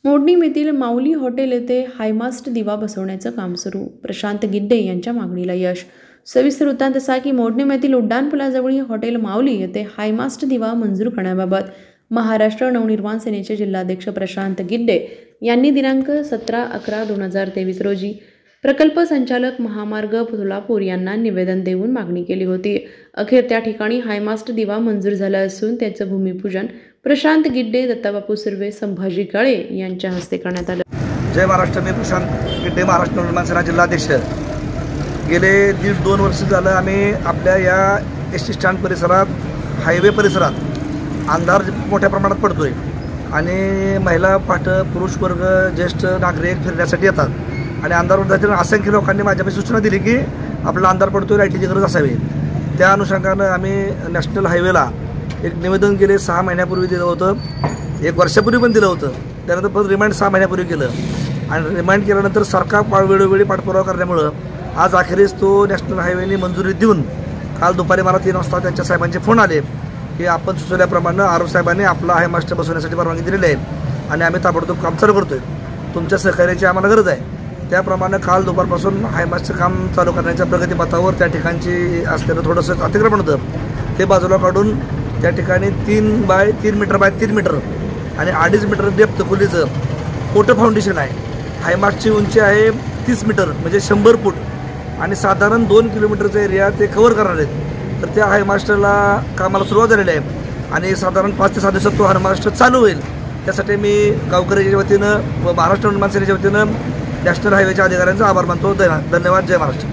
मोडणीम येथील माऊली हॉटेल येथे हायमास्ट दिवा बसवण्याचं काम सुरू. प्रशांत गिड्डे यांच्या मागणीला यश. सविस्तर वृत्तांत असा की मोडणीम येथील उड्डाणपुलाजवळील हॉटेल माऊली येथे हायमास्ट दिवा मंजूर करण्याबाबत महाराष्ट्र नवनिर्माण सेनेचे जिल्हाध्यक्ष प्रशांत गिड्डे यांनी दिनांक 17/11/2023 रोजी प्रकल्प संचालक महामार्ग सोलापूर यांना निवेदन देऊन मागणी केली होती. अखेर त्या ठिकाणी हायमास्ट दिवा मंजूर झाला असून त्याचं भूमिपूजन प्रशांत गिड्डे, दत्ताबापू सुर्वे, संभाजी काळे यांच्या हस्ते करण्यात आलं. जय महाराष्ट्र. मी प्रशांत गिड्डे, महाराष्ट्र नवनिर्माण सेना जिल्हाध्यक्ष. गेले 1.5-2 वर्ष झालं आम्ही आपल्या या एस स्टँड परिसरात, हायवे परिसरात अंधार मोठ्या प्रमाणात पडतोय आणि महिला, पुरुष वर्ग, ज्येष्ठ नागरिक फिरण्यासाठी येतात आणि अंधार पडताना असंख्य लोकांनी माझ्याकडे सूचना दिली की आपला अंधार पडतोय, लाईटीची गरज असावी. त्या अनुषंगानं आम्ही नॅशनल हायवेला एक निवेदन गेले 6 महिन्यापूर्वी दिलं होतं, 1 वर्षापूर्वी पण दिलं होतं. त्यानंतर परत रिमाइंड 6 महिन्यापूर्वी केलं आणि रिमाइंड केल्यानंतर सरकार वेळोवेळी पाठपुरावा करण्यामुळं आज अखेरीस तो नॅशनल हायवेने मंजुरी देऊन काल दुपारी मला 3 वाजता त्यांच्या साहेबांचे फोन आले की आपण सुचवल्याप्रमाणे आरोप साहेबांनी आपला हायमास्ट बसवण्यासाठी परवानगी दिलेली आहे आणि आम्ही ताबडतोब काम चालू करतो आहे. तुमच्या सहकार्याची आम्हाला गरज आहे. त्याप्रमाणे काल दुपारपासून हायमास्टचं काम चालू करण्याच्या प्रगतीपथावर त्या ठिकाणची असलेलं थोडंसं अतिक्रमण होतं, ते बाजूला काढून त्या ठिकाणी 3 बाय 3 मीटर बाय 3 मीटर आणि 2.5 मीटर डेप्थ खोलीचं मोठं फाउंडेशन आहे. हायमास्टची उंची आहे 30 मीटर म्हणजे 100 फूट आणि साधारण 2 किलोमीटरचा एरिया ते कव्हर करणार आहेत. तर त्या हायमास्टरला कामाला सुरुवात झालेली आहे आणि साधारण 5 ते 6 दिवसात तो हायमास्टर चालू होईल. त्यासाठी मी गावकऱ्याच्या वतीनं व महाराष्ट्र नवनिर्माण सेनेच्या वतीनं नॅशनल हायवेच्या अधिकाऱ्यांचा आभार मानतो. धन्यवाद. जय महाराष्ट्र.